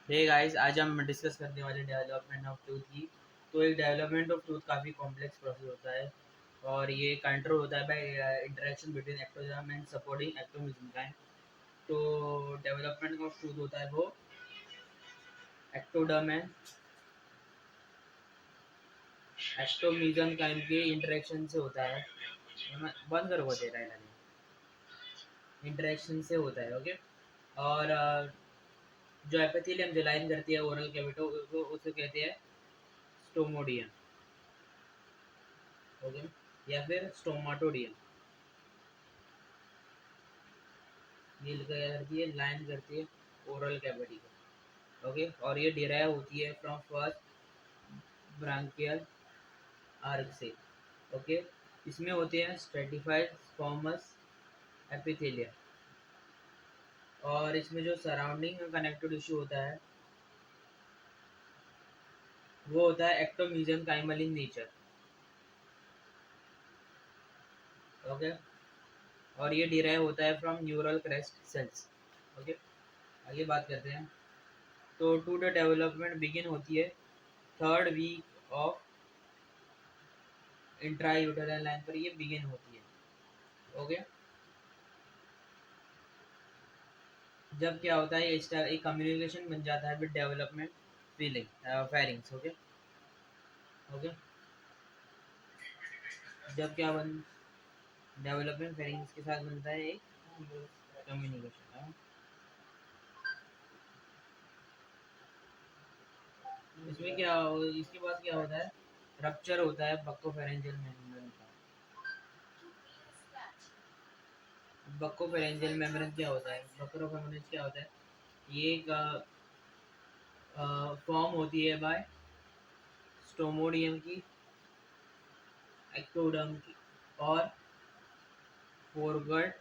Hey guys, आज हम discuss करने वाले डेवलपमेंट ऑफ ट्रूथ की। तो एक डेवलपमेंट ऑफ ट्रूथ काफ़ी कॉम्प्लेक्स प्रोसेस होता है और ये कंट्रोल होता है by interaction between ectoderm and supporting ectomesenchyme का। तो डेवलपमेंट ऑफ ट्रूथ होता है वो एक्टोडर्म एंड एक्टोमिज्म काइम के इंटरेक्शन से होता है। बंद करो दे रहा है, इंटरेक्शन से होता है। ओके। और जो एपिथेलियम जो लाइन करती है ओरल कैविटी को उसे कहते हैं स्टोमोडियम। ओके। या फिर स्टोमाटोडियम। ये क्या करती है, लाइन करती है ओरल कैविटी को। ओके। और ये डिराइव होती है फ्रॉम फर्स्ट ब्रांकियल आर्क से। ओके। इसमें होते हैं स्ट्रेटिफाइड स्क्वामस एपिथेलियम। और इसमें जो सराउंडिंग कनेक्टिव टिश्यू होता है वो होता है ectomesenchymal in nature. Okay. और ये डिराइव होता है from neural crest cells. Okay. आगे बात करते हैं। तो टू द डेवलपमेंट बिगिन होती है third week of intrauterine line पर ये बिगिन होती है। ओके। जब क्या होता है, ये एक कम्युनिकेशन बन जाता है with development feeling pharynx. Okay. Okay. जब क्या बन डेवलपमेंट फेरिंग्स के साथ बनता है एक कम्युनिकेशन। इसमें क्या इसके बाद क्या होता है, रप्चर होता है बक्कोफेरेंजियल मेम्ब्रेन का। बक्कोफेरेंजियल मेम्ब्रेन क्या होता है, बक्कोफेरेंजियल क्या होता है, ये एक फॉर्म होती है बाय स्टोमोडियम की, एक्टोडर्म की और फोरगर्ड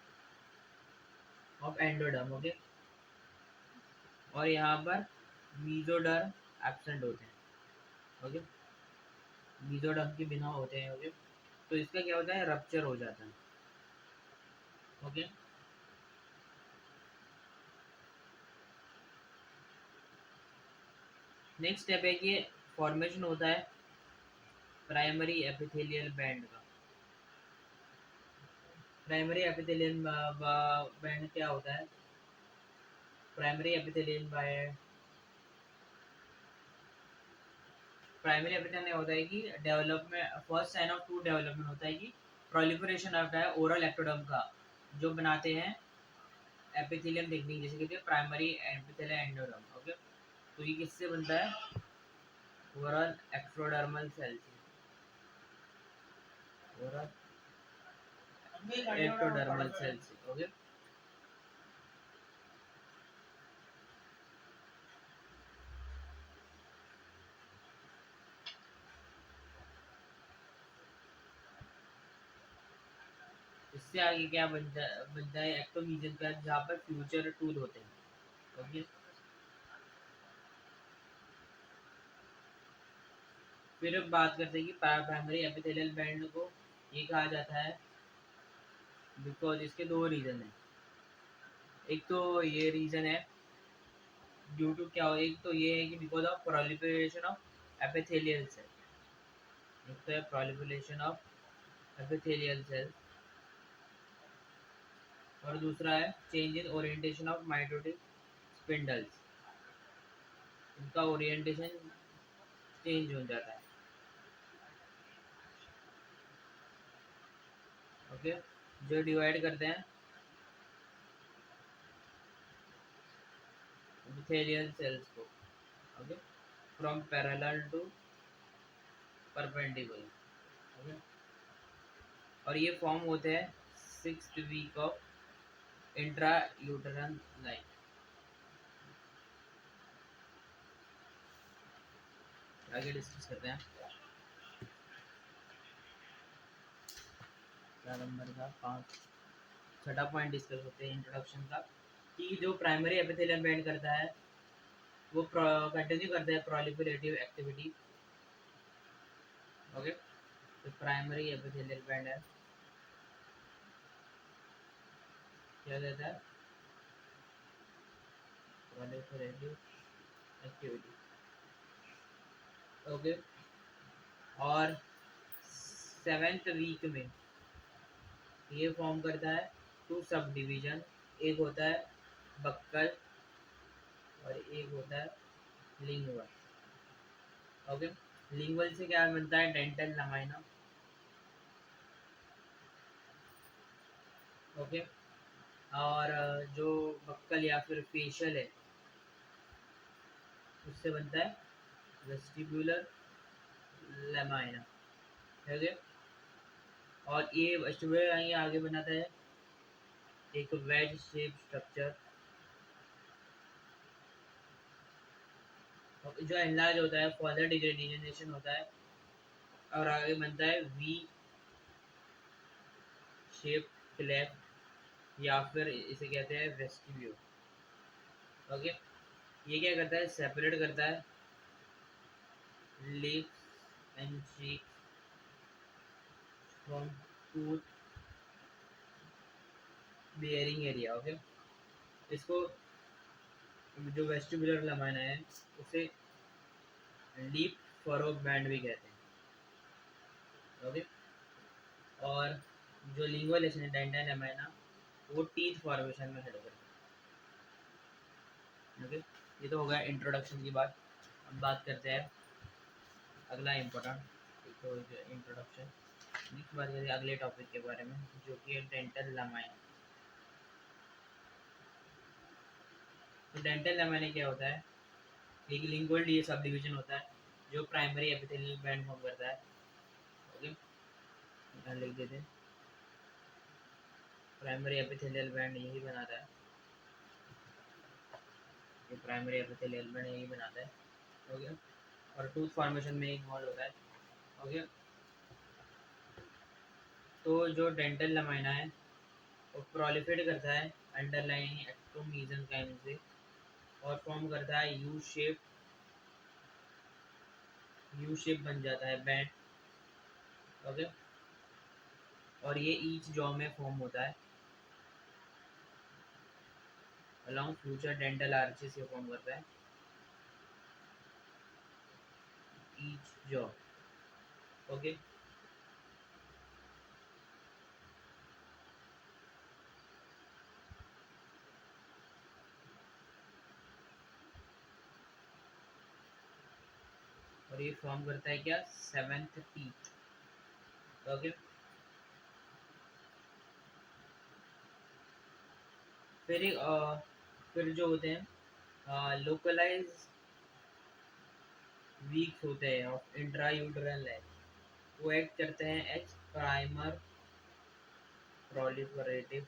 ऑफ एंडोडर्म। ओके। और यहाँ पर मीजोडर्म एब्सेंट होते हैं। ओके। मीजोडर्म के बिना होते हैं। ओके। तो इसका क्या होता है, रप्चर हो जाता है। ओके। नेक्स्ट स्टेप है कि फॉर्मेशन होता है प्राइमरी एपिथेलियल बैंड का। प्राइमरी एपिथेलियल बैंड क्या होता है, primary epithelial band, primary epithelial होता है कि development first sign of to development होता है कि प्रोलिफरेशन होता है ओरल एक्टोडर्म का, जो बनाते हैं एपिथेलियम टेक्निक जैसे कहते हैं प्राइमरी एपिथेलियल एंडोडर्म। ओके। तो ये किससे बनता है, ओरल एक्टोडर्मल सेल से, ओरल एक्टोडर्मल सेल से। ओके। इससे आगे क्या बनता है एक्टोमीजन का, जहाँ पर फ्यूचर टूल होते हैं। ओके। फिर बात करते हैं कि प्राइमरी एपिथेलियल बैंड को ये कहा जाता है बिकॉज इसके दो रीजन है। एक तो ये रीजन है ड्यू टू क्या हो, एक तो ये है कि because of proliferation of epithelial cell. एक तो है प्रोलिफरेशन ऑफ एपिथेलियल सेल और दूसरा है change in orientation of mitotic spindles. इनका ओरिएंटेशन चेंज हो जाता है। ओके। जो डिवाइड करते हैं एपिथेलियल सेल्स को। Okay. From parallel to perpendicular. Okay. और ये फॉर्म होते हैं sixth week of intrauterine life. आगे डिस्कस करते हैं। क्या नंबर का, पाँच, छठा पॉइंट डिस्कस होते हैं इंट्रोडक्शन का, कि जो प्राइमरी एपिथेलियम बैंड करता है वो कंटिन्यू करता है प्रोलिफरेटिव एक्टिविटी। ओके। तो प्राइमरी एपिथेलियल बैंड है, क्या कहता है, प्रोलिफरेटिव एक्टिविटी। ओके। और 7th वीक में ये फॉर्म करता है 2 सब डिवीजन। एक होता है बक्कल और एक होता है लिंगुअल। ओके। लिंगुअल से क्या बनता है? Dental lamina. ओके। और जो बक्कल या फिर फेशियल है उससे बनता है वेस्टिबुलर लमाइना। ओके। और ये वेस्टिबुलर ये आगे बनाता है एक वेज शेप स्ट्रक्चर जो एनलार्ज होता है, फर्दर डिजेनरेशन होता है और आगे बनता है वी शेप क्लेफ्ट या फिर इसे कहते हैं वेस्टिब्यूल। ओके। ये क्या करता है? सेपरेट करता है lips and cheek from tooth bearing area. Okay. इसको जो वेस्टिबुलर लमाइना है उसे लीप फरो बैंड भी कहते हैं। ओके। और जो लिंगुअल डेंटल लमाइना वो टीथ फॉर्मेशन में हेल्प करता है। ओके। ये तो हो गया इंट्रोडक्शन की बात। अब बात करते हैं अगला इम्पोर्टेंट तो इंट्रोडक्शन। नेक्स्ट बात करें अगले टॉपिक के बारे में जो कि है डेंटल लमाइना। तो डेंटल लमाइना क्या होता है? एक लिंगुअल डी सब डिवीजन होता है जो प्राइमरी एपिथेलियल बैंड फॉर्म करता है। ओके। यहाँ लिख देते हैं प्राइमरी एपिथेलियल बैंड यही बनाता है। ये प्राइमरी एपिथेलियल बैंड यही बनाता है। ओके। और टूथ फॉर्मेशन में इन्वॉल्व होता है। ओके। तो जो डेंटल लमाइना है वो प्रोलिफेट करता है अंडरलाइनिंग एक्टोमीसेंकाइम से और फॉर्म करता है यू शेप बन जाता है बैंड। ओके। और ये ईच जॉ में फॉर्म होता है अलॉन्ग फ्यूचर डेंटल आर्चेस। ये फॉर्म करता है ईच जॉ। ओके। और ये फॉर्म करता है क्या? 7th teeth. ओके। फिर फिर जो होते हैं लोकलाइज वीक्स होते हैं ऑफ इंट्रायूटरल लाइन वो एक्ट करते हैं एज प्राइमर प्रोलिफरेटिव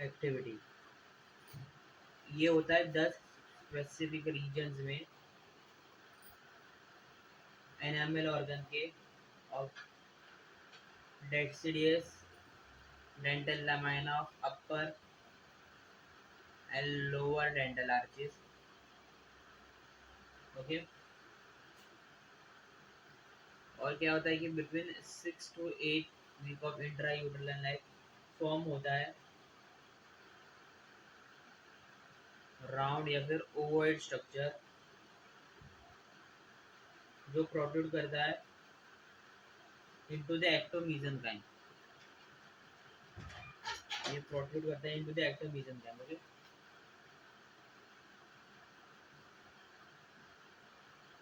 एक्टिविटी। ये होता है 10 स्पेसिफिक रीजन्स में एनामल ऑर्गन के of deciduous dental lamina of upper and lower dental arches. Okay. और क्या होता है कि between 6 to 8 week of intrauterine life form होता है राउंड या फिर ओवॉइड स्ट्रक्चर जो प्रोट्रूड करता है इनटू द एक्टोमीसेंकाइम। ये प्रोट्रूड करता है इनटू द एक्टोमीसेंकाइम। ओके।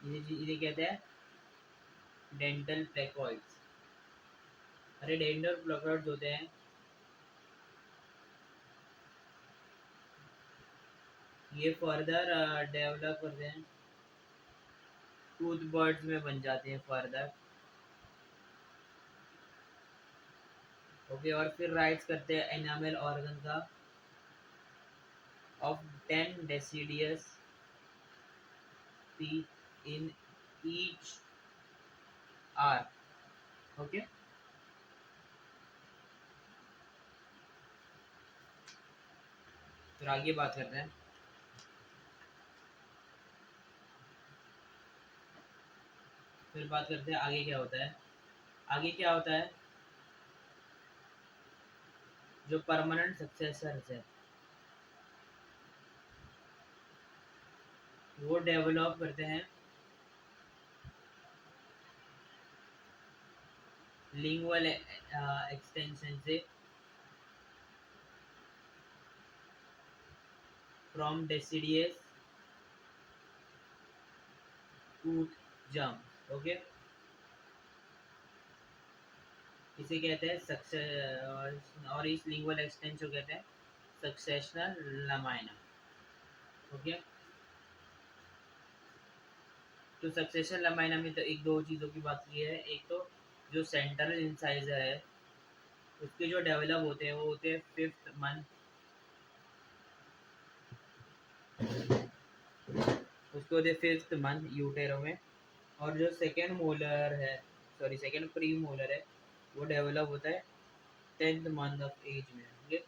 इन्हें कहते हैं डेंटल प्लेकॉइड्स। अरे डेंटल प्लेकॉइड्स होते हैं ये फर्दर डेवलप करते हैं टूथ बर्ड्स में बन जाते हैं फर्दर। ओके। और फिर राइट्स करते हैं एनामल ऑर्गन का of 10 deciduous teeth in each R। Okay. फिर आगे बात करते हैं आगे क्या होता है। आगे क्या होता है जो परमानेंट सक्सेसर्स है वो डेवलप करते हैं लिंगुअल एक्सटेंशन से from deciduous tooth jump. Okay, इसे कहते हैं सक्सेस, और इस लिंगुअल एक्सटेंशन को कहते हैं सक्सेशनल लमाइना। ओके, तो सक्सेशन लमाइना में तो एक दो चीज़ों की बात की है। एक तो जो सेंट्रल इंसाइजर है उसके जो डेवलप होते हैं वो होते हैं 5th मंथ, उसको होते हैं 5th मंथ यूटेरो में। और जो सेकेंड मोलर है, सॉरी सेकेंड प्री मोलर है, वो डेवलप होता है 10th मंथ ऑफ एज में। ओके,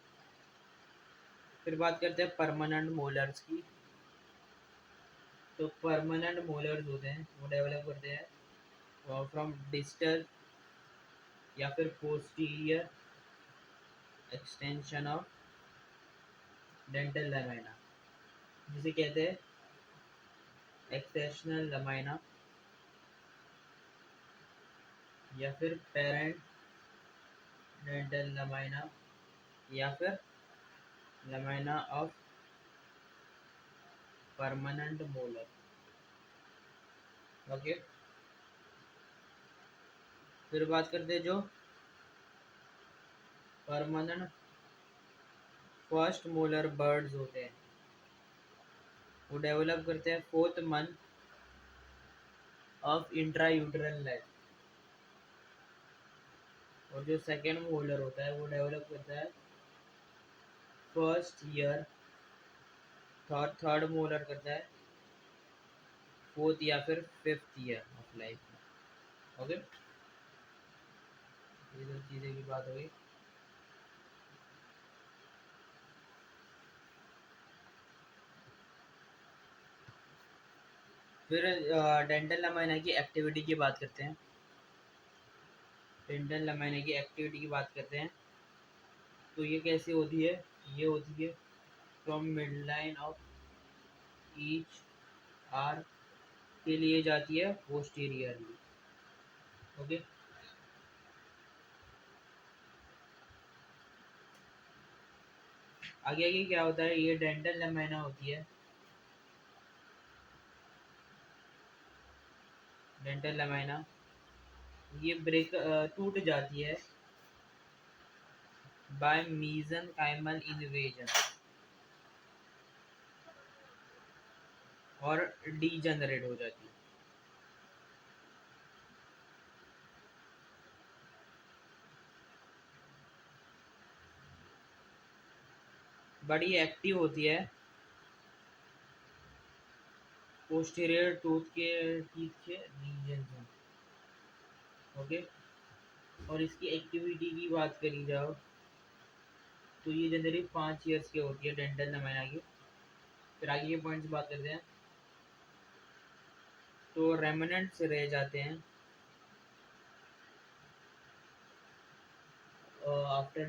फिर बात करते हैं परमानेंट मोलर्स की। तो परमानेंट मोलर्स होते हैं वो डेवलप करते हैं फ्रॉम डिस्टल या फिर posterior extension of dental lamina, जिसे कहते हैं एक्सटेंशनल लमाइना या फिर पेरेंट डेंटल लमाइना या फिर lamina of permanent molar. Okay, फिर बात करते हैं जो परमानेंट फर्स्ट मोलर बर्ड्स होते हैं वो डेवलप करते हैं 4th month of intrauterine life. और जो सेकेंड मोलर होता है वो डेवलप करता है फर्स्ट ईयर, थर्ड मोलर करता है 4th या फिर 5th ईयर ऑफ लाइफ में। ओके, ये दो चीज़ें की बात हो गई। फिर डेंटल लमाइना की एक्टिविटी की बात करते हैं। डेंटल लमाइना की एक्टिविटी की बात करते हैं तो ये कैसी होती है? ये होती है from midline of each आर के लिए जाती है पोस्टीरियरली। ओके, आगे आगे क्या होता है? ये डेंटल लमाइना होती है, डेंटल लमाइना ये ब्रेक टूट जाती है बाय मीजनकाइमल इन्वेजन और डीजनरेट हो जाती है। बड़ी एक्टिव होती है पोस्टीरियर टूथ के टीथ के रीजन में। ओके, और इसकी एक्टिविटी की बात करी जाओ तो ये जनरली 5 ईयर्स की होती है डेंटल लमाइना की। फिर आगे के पॉइंट्स बात करते हैं। तो रेमिनेंट्स रह जाते हैं आफ्टर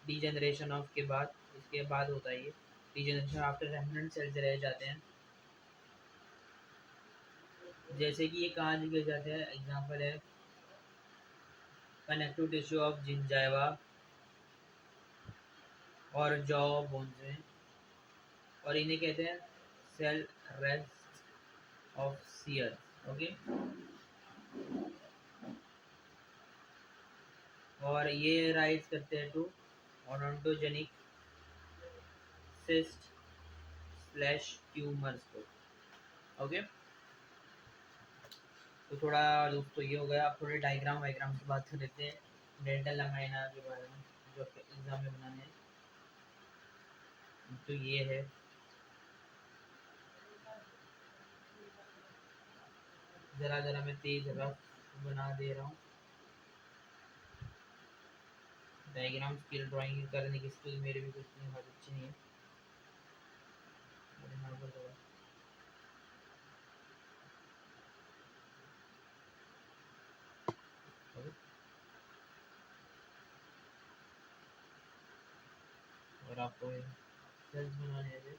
डीजनरेशन ऑफ के बाद, इसके बाद होता है ये डीजनरेशन आफ्टर रेमिनेंट सेल्स रह जाते हैं। जैसे कि ये कहाँ लिखे जाते हैं? एग्जांपल है कनेक्टिव टिश्यू ऑफ जिंजाइवा और जॉ बोन्स में, और इन्हें कहते हैं cell rest of Serres. Okay, और ये राइज करते हैं to odontogenic cyst slash tumours को। ओके, तो थोड़ा दोस्तों ये हो गया। आप थोड़े डायग्राम वाइग्राम की बात कर लेते हैं डेंटल लमाइना के बारे में जो एग्जाम में बनाने हैं। तो ये है, ज़रा ज़रा मैं तेज रफ बना दे रहा हूँ। डायग्राम स्किल, ड्राइंग करने की स्किल मेरे भी कुछ नहीं, बहुत अच्छी नहीं है। और यहाँ पर थोड़ा और आपको सेल्स बनाने हैं।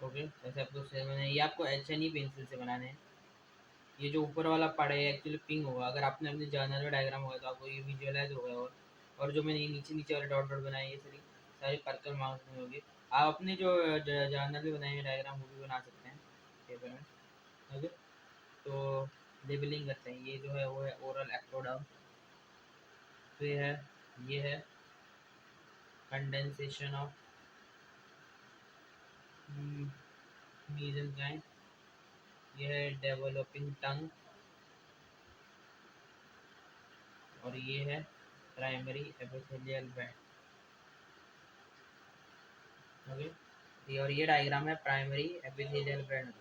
ओके, ऐसे आपको से बनाना है। ये आपको HNE पेंसिल से बनाने हैं। ये जो ऊपर वाला पार्ट है एक्चुअली पिंक होगा, अगर आपने अपने जर्नल में डायग्राम होगा तो आपको ये विजुअलाइज होगा। और जो मैंने ये नीचे नीचे वाले डॉट डॉट बनाए ये सारे पर्पल मार्क्स में होंगे। आप अपने जो जर्नल में बनाए डायग्राम वो भी बना सकते हैं पेपर में। ओके, तो लेबलिंग करते हैं। ये जो है वो है ओरल एक्टोडर्म। तो ये है कंडेंसेशन ऑफ मीसेंकाइम। ये है डेवलपिंग टंग। और ये है प्राइमरी एपिथेलियल बैंड। ओके, और ये डायग्राम है प्राइमरी एपिथेलियल बैंड।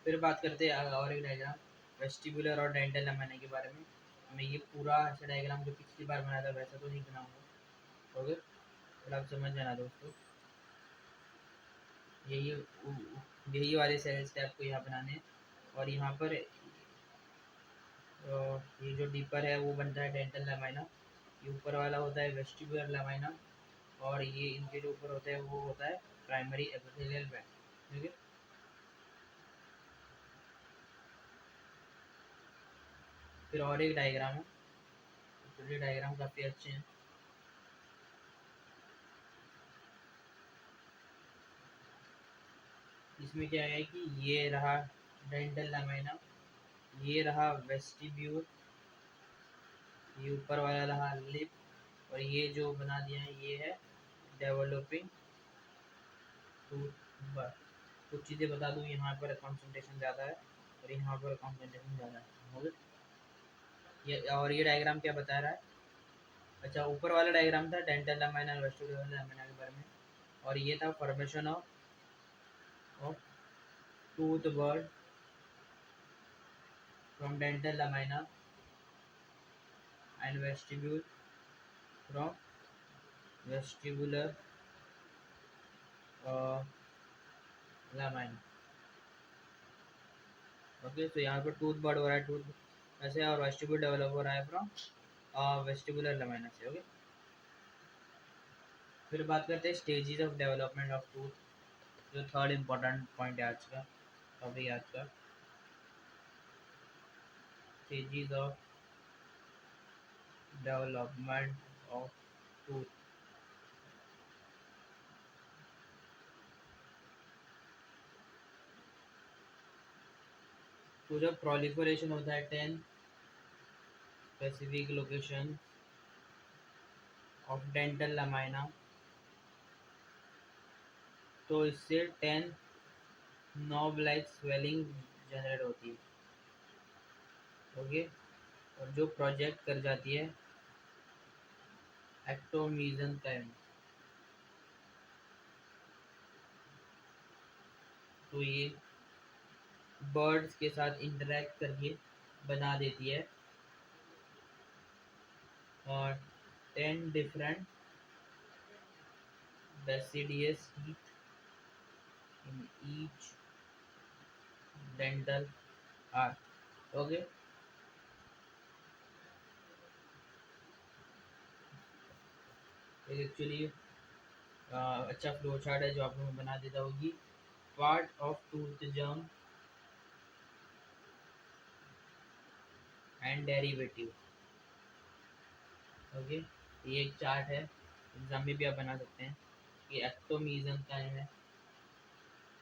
फिर बात करते हैं और एक डायग्राम वेस्टिबुलर और डेंटल लमाइना के बारे में। मैं ये पूरा ऐसा डायग्राम जो पिछली बार बनाया था वैसा तो नहीं बनाऊंगा। ओके, फिर आप समझ जाना दोस्तों। यही यही वाले सेल्स थे आपको यहाँ बनाने हैं। और यहाँ पर ये जो डीपर है वो बनता है डेंटल लमाइना। ये ऊपर वाला होता है वेस्टिबुलर लमाइना। और ये इनके जो ऊपर होता है वो होता है प्राइमरी एपिथेलियल बैंड। ठीक है, फिर और एक डायग्राम है। तो ये डायग्राम काफ़ी अच्छे हैं। इसमें क्या है कि ये रहा डेंटल लमाइना, ये रहा वेस्टिब्यूल, ये ऊपर वाला रहा लिप, और ये जो बना दिया है ये है डेवलपिंग टूथ। कुछ चीज़ें बता दूँ, यहाँ पर कंसंट्रेशन ज़्यादा है और यहाँ पर कंसंट्रेशन ज़्यादा है। ओके, ये डायग्राम क्या बता रहा है? अच्छा, ऊपर वाला डायग्राम था डेंटल लमाइना और वेस्टिबुलर लमाइना के बारे में। और ये था formation of tooth bird from dental lamina and vestibule from vestibular lamina. Okay, तो यहाँ पर टूथ बर्ड हो रहा है टूथ ऐसे, और वेस्टिब्यूल डेवलप हो रहा है फ्रॉम वेस्टिबुलर लमाइना से। ओके, फिर बात करते हैं stages of development of tooth, जो थर्ड इम्पोर्टेंट पॉइंट है आज का टॉपिक आज का। Stages of development of tooth. तो जब प्रोलिफरेशन होता है 10 specific location of dental lamina, तो इससे 10 नॉब लाइक स्वेलिंग जनरेट होती है। ओके, और जो प्रोजेक्ट कर जाती है एक्टोमीसेंकाइम, तो ये बर्ड्स के साथ इंटरेक्ट करके बना देती है और 10 different deciduous teeth in each dental arch. Okay, actually अच्छा फ्लो चार्ट है जो आपको मैं बना देता होगी। Part of tooth germ and derivative. Okay, ये एक चार्ट है, एग्जाम में भी आप बना सकते हैं। ये एक्टोमीसेंकाइम है,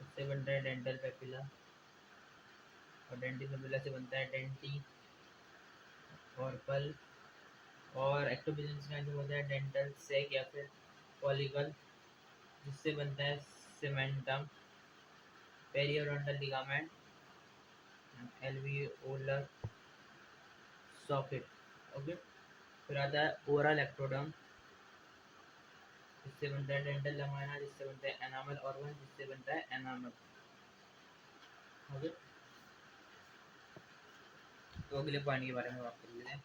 उससे बनता है डेंटल पेपिला, और डेंटिल पेपिला से बनता है डेंटी और पल। और एक्टोमीसेंकाइम से बनता है डेंटल सेक या फिर पॉलिकल, जिससे बनता है cementum, periodontal ligament, alveolar socket. Okay, फिर आता है ओरल एक्टोडर्म, जिससे बनता है डेंटल लमाइना, जिससे बनता है एनामल ऑर्गन, जिससे बनता है एनामल। ओके, तो अगले पॉइंट के बारे में बात कर लेते हैं।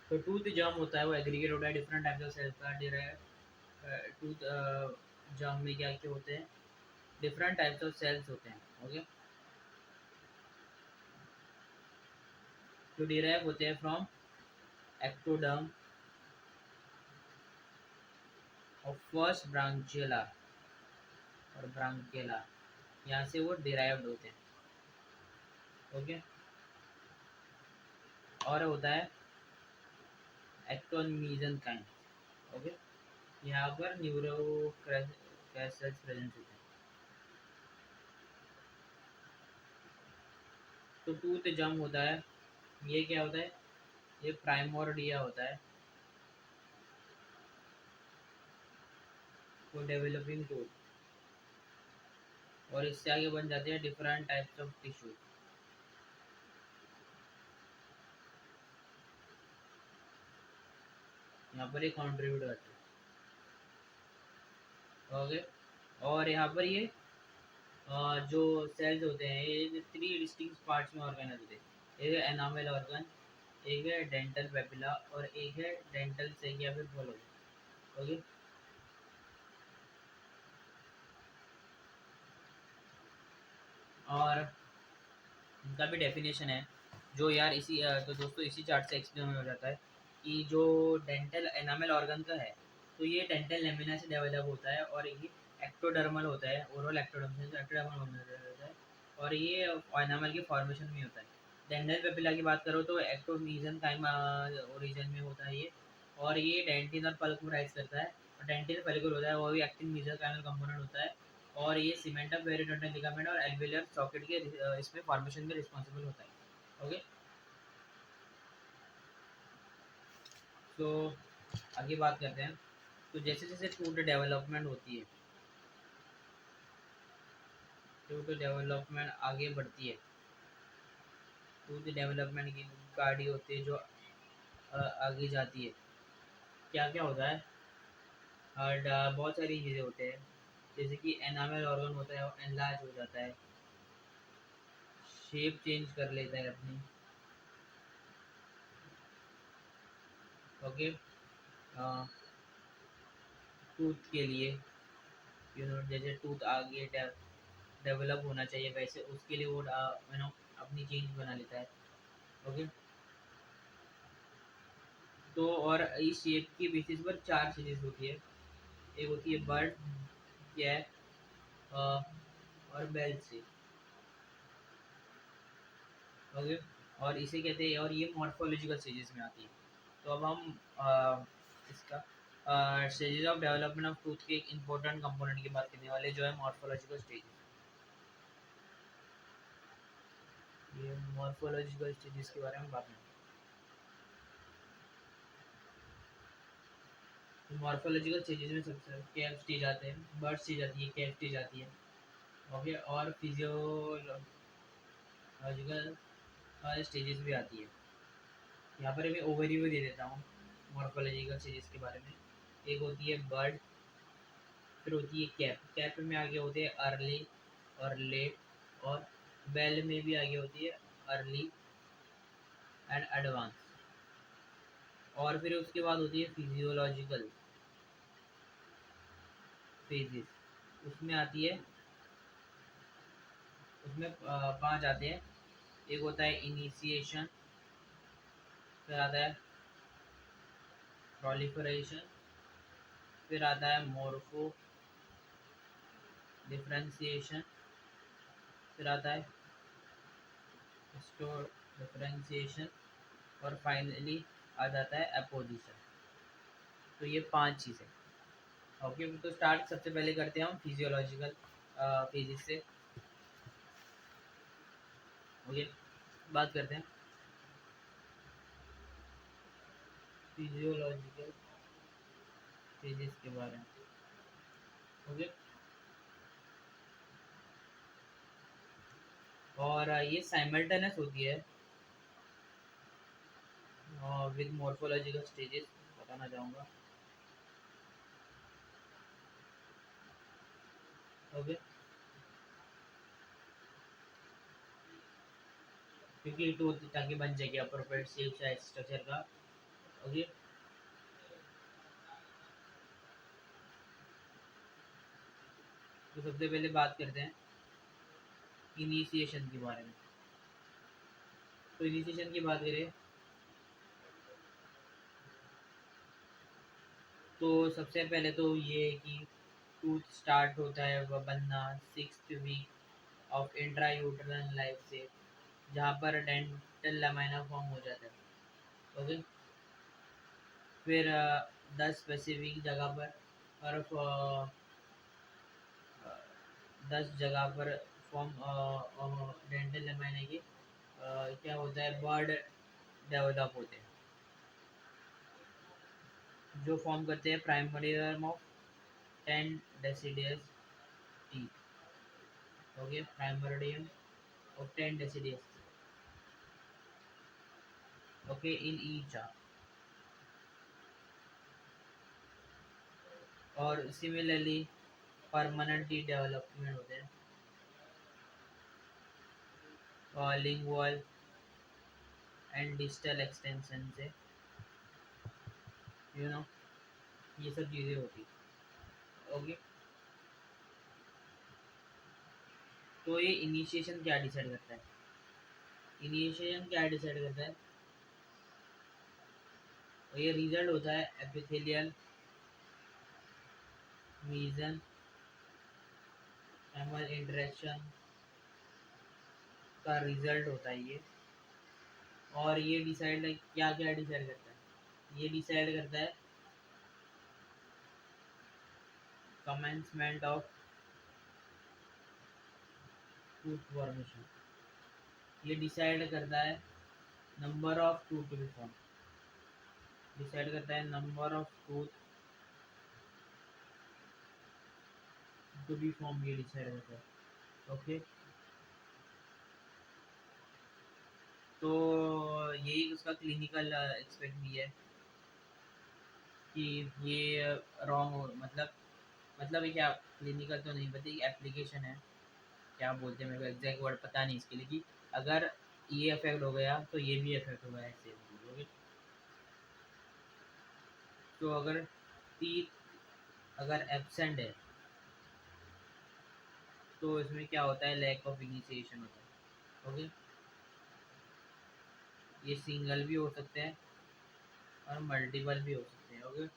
तो टूथ जर्म होता है वो एग्रीगेट होता है डिफरेंट टाइप्स ऑफ सेल्स का। टूथ जर्म में क्या क्या होते हैं, डिफरेंट टाइप्स ऑफ सेल्स होते हैं। ओके, जो डिराइव होते हैं फ्रॉम एक्टोडर्म और फर्स्ट ब्रांचियोला और ब्रांकियोला, यहाँ से वो डिराइव्ड होते हैं। ओके, और होता है एक्टोन मीजनकाइम। ओके, यहाँ पर न्यूरो क्रेसेंस प्रेजेंट होते हैं। तो टूथ जम होता है, ये क्या होता है, ये प्राइमोर्डिया होता है फॉर डेवलपिंग टूथ, और इससे आगे बन जाते हैं डिफरेंट टाइप्स ऑफ टिश्यू। यहाँ पर ये कॉन्ट्रीब्यूट करते हैं। ओके, और यहाँ पर ये जो सेल्स होते हैं ये 3 डिस्टिंक्ट पार्ट्स में ऑर्गेनाइज होते हैं। एक है एनामल ऑर्गन, एक है डेंटल पेपिला और एक है डेंटल सेक या फिर फोलोज। ओके, और इनका भी डेफिनेशन है जो यार इसी तो दोस्तों इसी चार्ट से एक्सप्लेन हो जाता है कि जो डेंटल एनामल ऑर्गन का है, तो ये डेंटल लेमिना से डेवलप होता है और ये एक्टोडर्मल होता है, ओरल एक्टोडर्मल होता है, और ये एनामल के फॉर्मेशन में होता है। डेंटल पेपिला की बात करो तो एक्टोमीजन काइम ओरिजिन में होता है ये, और ये डेंटिन और पल्प को राइज करता है। और डेंटिन पेलिकुल होता है वो भी एक्टिन मीजल काइमल कंपोनेंट होता है, और ये सीमेंटम पेरिडोनल लिगामेंट और एल्वेलर सॉकेट के इसमें फॉर्मेशन में रिस्पॉन्सिबल होता है। ओके, तो आगे बात करते हैं। तो जैसे जैसे टूथ डेवलपमेंट होती है, टूथ डेवलपमेंट आगे बढ़ती है, टूथ डेवलपमेंट की गाड़ी होती है जो आगे जाती है, क्या क्या होता है, और बहुत सारी चीज़ें होते हैं। जैसे कि एनामल ऑर्गन होता है वो एनलार्ज हो जाता है, शेप चेंज कर लेता है अपनी। ओके, टूथ के लिए जैसे टूथ आगे डेवलप होना चाहिए वैसे उसके लिए वो अपनी चेंज बना लेता है। ओके, तो और इस शेप की बेसिस पर 4 चीजें होती है। एक होती है बर्ड, कैप और बेल से। ओके, और इसे कहते हैं, और ये मॉर्फोलॉजिकल स्टेजेस में आती है। तो अब हम इसका stages of development of tooth के एक इम्पोर्टेंट कंपोनेंट की बात करने वाले जो है मॉर्फोलॉजिकल स्टेजेस। ये मॉर्फोलॉजिकल स्टेजेस के बारे में बात करें। तो मॉर्फोलॉजिकल स्टेजेस में सबसे कैप स्टेज आते हैं, बर्ड स्टेज आती है, कैप स्टेज आती है। ओके, और फिजियोलॉजिकल स्टेजेस भी आती है। यहाँ पर मैं ओवरव्यू दे देता हूँ मॉर्फोलॉजिकल स्टेजेस के बारे में। एक होती है बर्ड, फिर होती है कैप, कैप में आगे होते हैं अर्ली और लेट, और बेल में भी आगे होती है अर्ली एंड एडवांस। और फिर उसके बाद होती है फिजियोलॉजिकल फेजेस, उसमें आती है, उसमें 5 आते हैं। एक होता है इनिशिएशन, फिर आता है प्रोलिफरेशन, फिर आता है मोर्फो डिफरेंशिएशन, फिर आता है स्टोर डिफरेंशिएशन, और फाइनली आ जाता है अपोजिशन। तो ये 5 चीज़ें। ओके, तो स्टार्ट सबसे पहले करते हैं हम फिजियोलॉजिकल फेजेस से। ओके, बात करते हैं फिजियोलॉजिकल फेजेस के बारे में। ओके, और ये साइमल्टेनियस होती है विद मॉर्फोलॉजिकल स्टेजेस, बताना चाहूँगा। ओके, क्योंकि टूथ ताकि बन जाएगी अप्रोप्रिएट शेप साइज स्ट्रक्चर का। ओके, तो सबसे पहले बात करते हैं इनिशिएशन के बारे में। तो इनिशिएशन की बात करें तो सबसे पहले तो ये है कि टूथ स्टार्ट होता है वह बनना 6th week of intrauterine life से, जहाँ पर डेंटल लमाइना फॉर्म हो जाता है। ओके, फिर 10 स्पेसिफिक जगह पर और 10 जगह पर फॉर्म डेंटल लमाइना की क्या होता है, बर्ड डेवलप होते हैं जो फॉर्म करते हैं primary of 10 deciduous teeth। Okay, primordium of 10 deciduous, okay, in each arm। और सिमिलरली परमानेंट टीथ डेवलपमेंट होते हैं और लिंगुअल एंड डिजिटल एक्सटेंशन से, यू नो, ये सब चीज़ें होती है। ओके, तो ये इनिशिएशन क्या डिसाइड करता है? इनिशिएशन क्या डिसाइड करता है? और ये रिजल्ट होता है एपिथेलियल मीजन एमल इंटरेक्शन का रिजल्ट होता है ये। और ये डिसाइड क्या क्या डिसाइड करता है? ये डिसाइड करता है कमेंसमेंट ऑफ टूथ फॉर्मेशन। ये डिसाइड करता है number of tooth to be form, decide करता है number of tooth to be form, ये डिसाइड करता है। ओके, तो यही उसका क्लिनिकल एक्सपेक्ट भी है कि ये रॉन्ग हो, मतलब ये क्या, क्लिनिकल तो नहीं पता, एप्लीकेशन है, क्या बोलते हैं, मेरे को एग्जैक्ट वर्ड पता नहीं इसके लिए, कि अगर ये अफेक्ट हो गया तो ये भी अफेक्ट होगा, ऐसे बोलोगे। तो अगर टीथ अगर एब्सेंट है तो इसमें क्या होता है, लैक ऑफ इनिशिएशन होता है। ओके, ये सिंगल भी हो सकते हैं और मल्टीपल भी हो सकते हैं। ओके,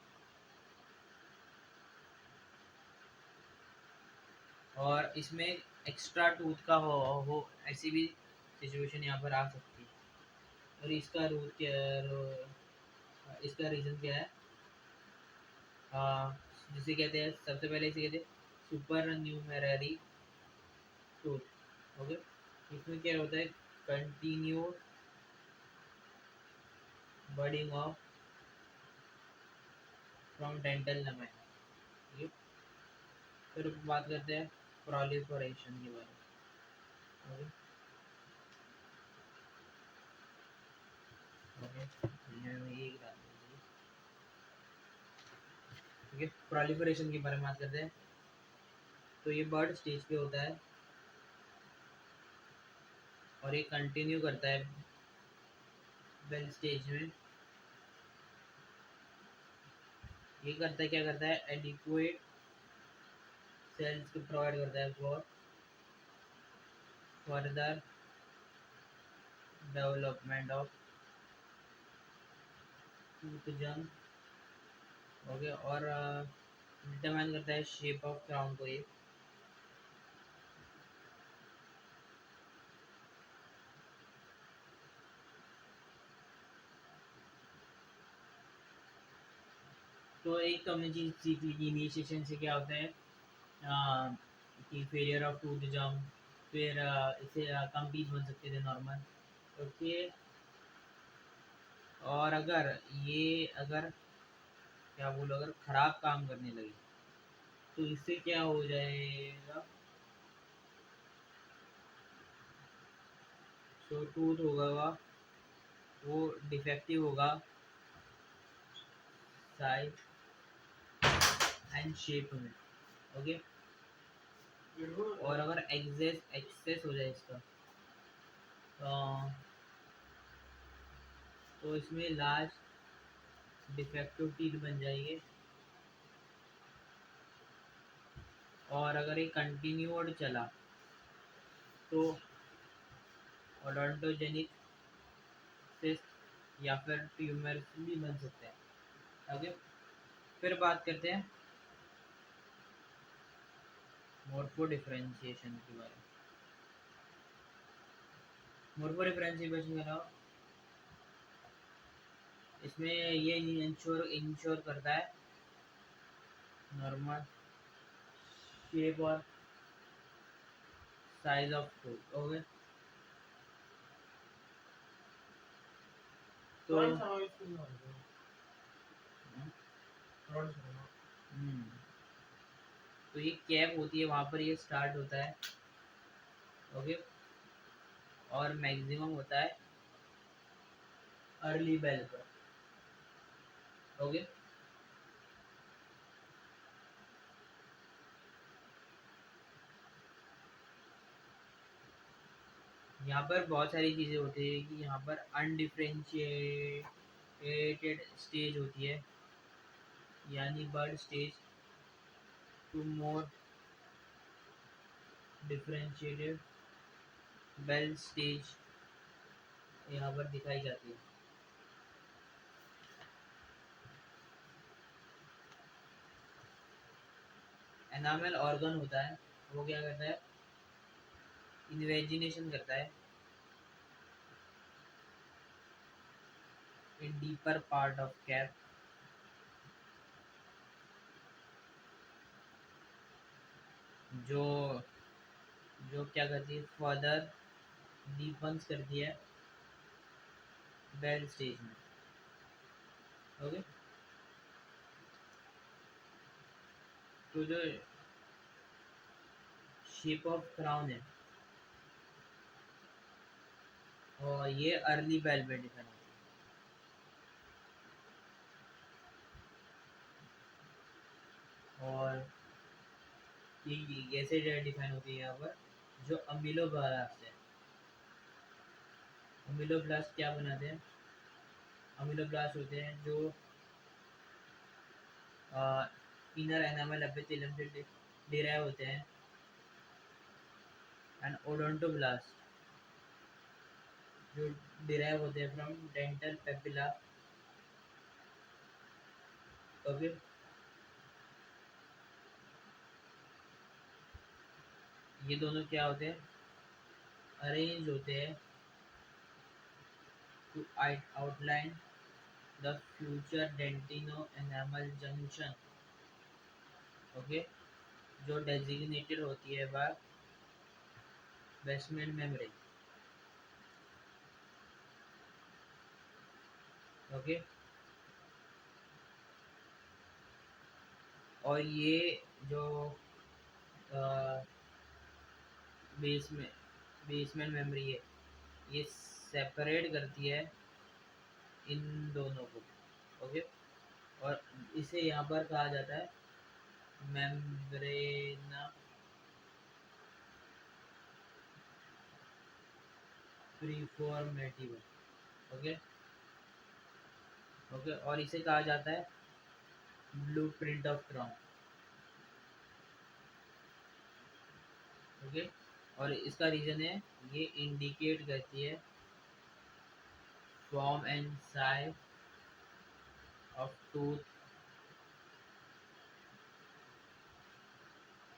और इसमें एक्स्ट्रा टूथ का हो ऐसी भी सिचुएशन यहाँ पर आ सकती है। और इसका रूट क्या, इसका रीज़न क्या है? जिसे कहते हैं, सबसे पहले इसे कहते हैं सुपर न्यूमेररी टूथ। ओके, इसमें क्या होता है, कंटिन्यू बर्डिंग ऑफ फ्रॉम डेंटल लमाइन। फिर बात करते हैं प्रोलिफरेशन के बारे में। ओके, ठीक है, प्रोलिफरेशन के बारे में बात करते हैं। तो ये बर्ड स्टेज पे होता है और ये कंटिन्यू करता है बेल स्टेज में। ये करता है, क्या करता है, एडिक्वेट सेल्स को प्रोवाइड करता है for further development of tooth जंग। ओके, और डिटरमाइन करता है शेप ऑफ क्राउन को ये। तो एक तो हमने चीज सीखी कि इनिशिएशन से क्या होता है, कि फेलियर ऑफ टूथ जंप, फिर इसे कम पीस बन सकते थे नॉर्मल। ओके, और अगर क्या बोलो, अगर खराब काम करने लगे तो इससे क्या हो जाएगा, तो टूथ होगा वो डिफेक्टिव होगा साइज एंड शेप में। ओके, और अगर एक्सेस एक्सेस हो जाए इसका, तो इसमें लार्ज डिफेक्टिव टीथ बन जाएंगे। और अगर ये कंटिन्यूड चला तो ओडोंटोजेनिक सिस्ट या फिर ट्यूमर भी बन सकते हैं। ओके, फिर बात करते हैं मोर्फो डिफरेंशिएशन के बारे में। मोर्फो डिफरेंशिएशन का नाम, इसमें ये इंश्योर करता है नॉर्मल शेप और साइज ऑफ फूड। ओके, तो हम्म, तो ये कैप होती है, वहाँ पर ये स्टार्ट होता है। ओके, और मैक्सिमम होता है अर्ली बेल पर। ओके, यहाँ पर बहुत सारी चीज़ें होती है कि यहाँ पर अनडिफ्रेंशिएटेड स्टेज होती है, यानी bud stage, to more differentiated bell stage यहाँ पर दिखाई जाती है। एनामल ऑर्गन होता है, वो क्या करता है, इन्वेजिनेशन करता है इन डीपर पार्ट ऑफ कैप। जो जो क्या करती है, फर्दर डीपन्स करती है बेल स्टेज में। ओके, तो जो शेप ऑफ क्राउन है और ये अर्ली बेल में डिफाइन होती है। और ये कैसे डिफाइन होती है यहाँ पर, जो अमीलोब्लास्ट है, अमीलोब्लास्ट क्या बनाते हैं, अमीलोब्लास्ट होते हैं जो इनर एनामल एपिथेलियम से डिराइव होते हैं। एंड ओडोंटोब्लास्ट जो डिराइव होते हैं फ्रॉम डेंटल पेपिला। ओके, ये दोनों क्या होते हैं, अरेंज होते हैं to outline the future dentino enamel junction. Okay, जो डेजिग्नेटेड होती है बाय बेसमेंट मेम्ब्रेन। ओके, और ये जो बेसमेंट बेसमेंट मेमोरी है, ये सेपरेट करती है इन दोनों को। ओके, और इसे यहाँ पर कहा जाता है मेम्ब्रेना प्रीफॉर्मेटिव। ओके, ओके, और इसे कहा जाता है ब्लूप्रिंट ऑफ क्राउन। ओके, और इसका रीजन है, ये इंडिकेट करती है form and size of tooth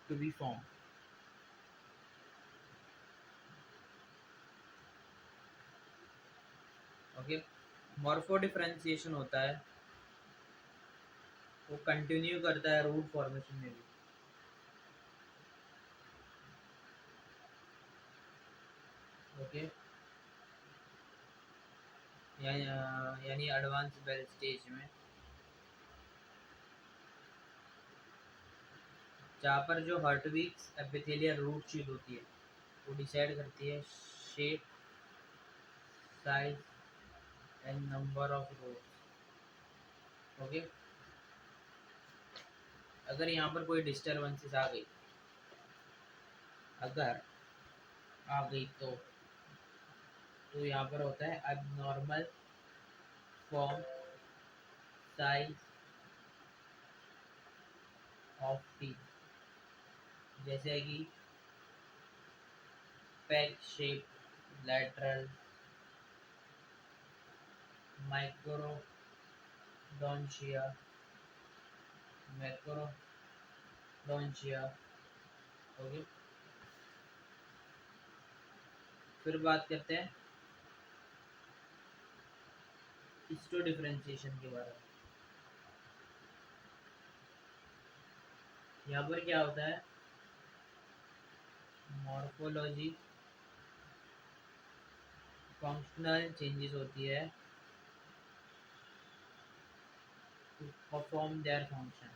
to be form. Okay, morphodifferentiation होता है, वो कंटिन्यू करता है रूट फॉर्मेशन में भी। ओके, यानी एडवांस बेल स्टेज में, जहाँ पर जो हर्टविक्स एपिथेलियल रूट शीट होती है, वो डिसाइड करती है shape, size and number of rose. Okay, अगर यहाँ पर कोई डिस्टर्बेंसेस आ गई, अगर आ गई तो यहाँ पर होता है abnormal form, size of teeth, जैसे कि peg shape, lateral, microdontia, macrodontia. Okay, फिर बात करते हैं हिस्टो डिफरेंशिएशन के बारे में। यहाँ पर क्या होता है, मॉर्फोलॉजी फंक्शनल चेंजेस होती है टू परफॉर्म देयर फंक्शन।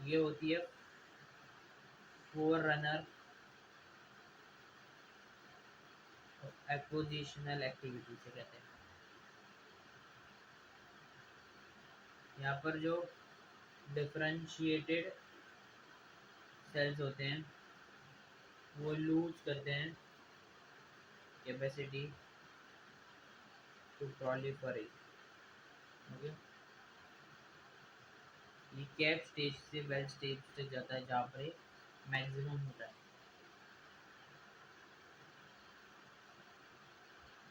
ये होती है फोर रनर एक्विजिशनल एक्टिविटी से कहते हैं। यहाँ पर जो डिफरेंशिएटेड सेल्स होते हैं वो लूज करते हैं कैपेसिटी टू proliferate। ओके, ये कैप स्टेज से वेल स्टेज तक जाता है जहाँ पर मैक्सिमम होता है।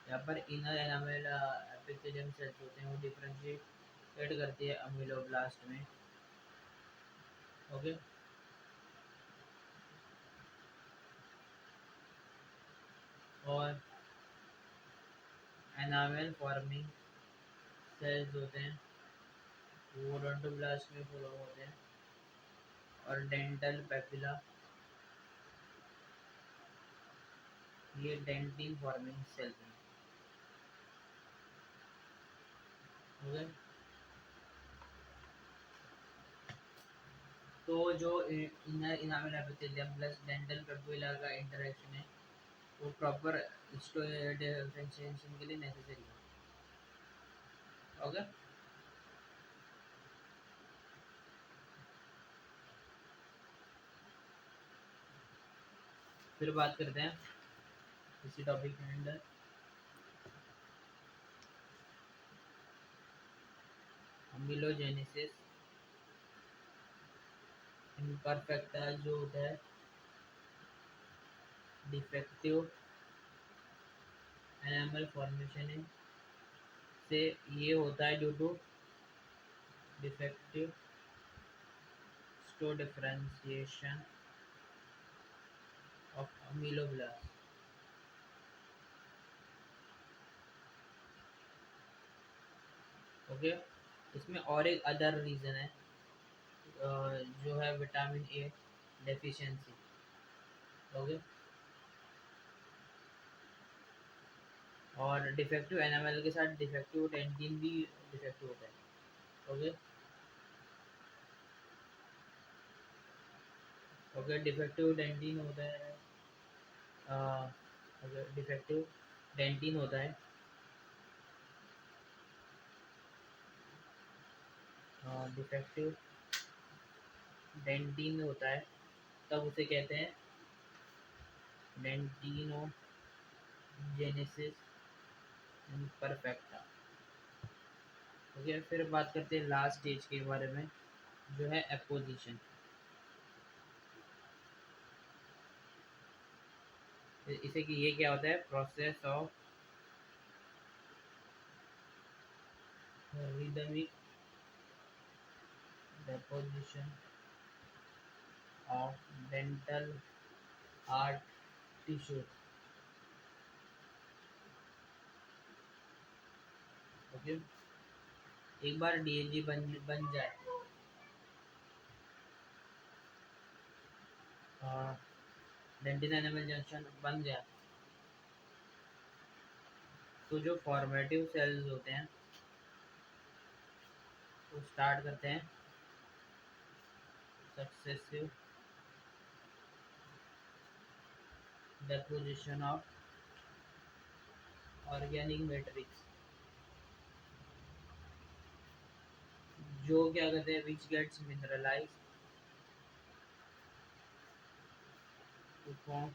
यहाँ पर इनर एनामेल एपिथेलियम सेल्स होते हैं, वो डिफरेंशिएट करती है अमीलोब्लास्ट में। ओके, और एनामेल फॉर्मिंग सेल्स होते हैं वो ओडोंटोब्लास्ट में फॉर्म होते हैं। और डेंटल पेपिला, ये डेंटिन फॉर्मिंग सेल्स हैं। ओके, तो जो inner enamel epithelium plus dental papilla का इंटरेक्शन है वो प्रॉपर डिफरेंशिएशन के लिए नेसेसरी है। ओके, फिर बात करते हैं इसी टॉपिक के अंदर अमीलोजेनेसिस इम्परफेक्टा, जो होता है डिफेक्टिव एनामल फॉर्मेशन से ये होता है due to defective histodifferentiation of ameloblast. Okay, इसमें और एक अदर रीज़न है जो है विटामिन ए डेफिशिएंसी। ओके, और डिफेक्टिव एनामल के साथ डिफेक्टिव डेंटिन भी डिफेक्टिव होता है। ओके, ओके, डिफेक्टिव डेंटिन होता है। अगर डिफेक्टिव डेंटिन होता है, डिफेक्टिव डेंटिन होता है, तब उसे कहते हैं डेंटिनोजेनेसिस इम्परफेक्टा। ओके, फिर बात करते हैं लास्ट स्टेज के बारे में जो है एपोजिशन। इसे कि ये क्या होता है, process of rhythmic deposition of dental hard tissue। Okay, एक बार डीएनजी बन जाए, डेंटिन एनिमल जंक्शन बन गया, तो जो फॉर्मेटिव सेल्स होते हैं वो स्टार्ट करते हैं successive deposition of organic matrix, जो क्या कहते हैं which gets mineralized to form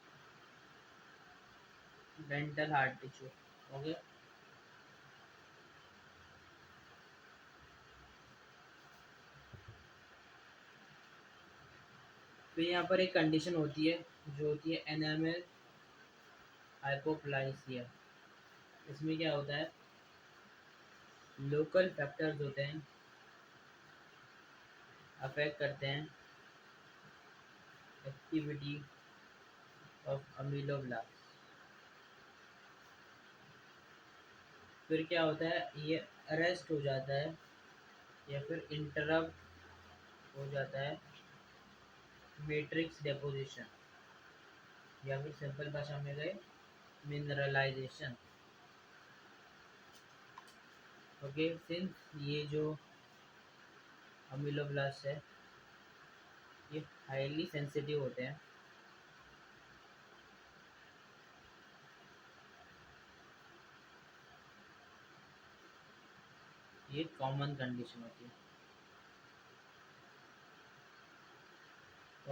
dental hard tissue। Okay, फिर यहाँ पर एक कंडीशन होती है जो होती है एनामेल हाइपोप्लासिया। इसमें क्या होता है, लोकल फैक्टर्स होते हैं, अफेक्ट करते हैं एक्टिविटी ऑफ अमीलोब्लास्ट। फिर क्या होता है, ये अरेस्ट हो जाता है या फिर इंटरप्ट हो जाता है मैट्रिक्स डेपोजिशन, या फिर सिंपल भाषा में गए मिनरलाइजेशन। ओके, सिंस ये जो अमीलोब्लास्ट है ये हाईली सेंसिटिव होते हैं, ये कॉमन कंडीशन होती है।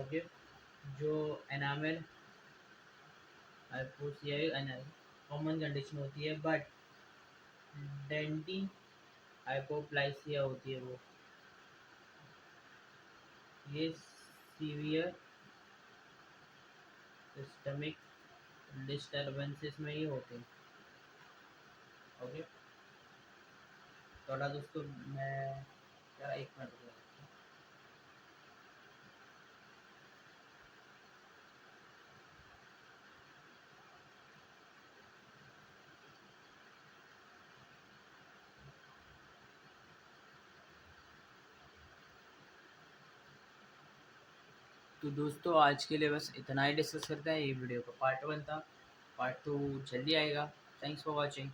ओके, जो एनामल हाइपोसिया कॉमन कंडीशन होती है, बट डेंटी हाइपोप्लाइसिया होती है वो, ये सीवियर सिस्टमिक डिस्टर्बेंसेस में ही होते हैं। ओके, थोड़ा दोस्तों मैं क्या, एक मिनट रुको। तो दोस्तों आज के लिए बस इतना ही डिस्कस करते हैं, ये वीडियो का पार्ट 1 था, पार्ट 2 जल्दी आएगा। Thanks for watching.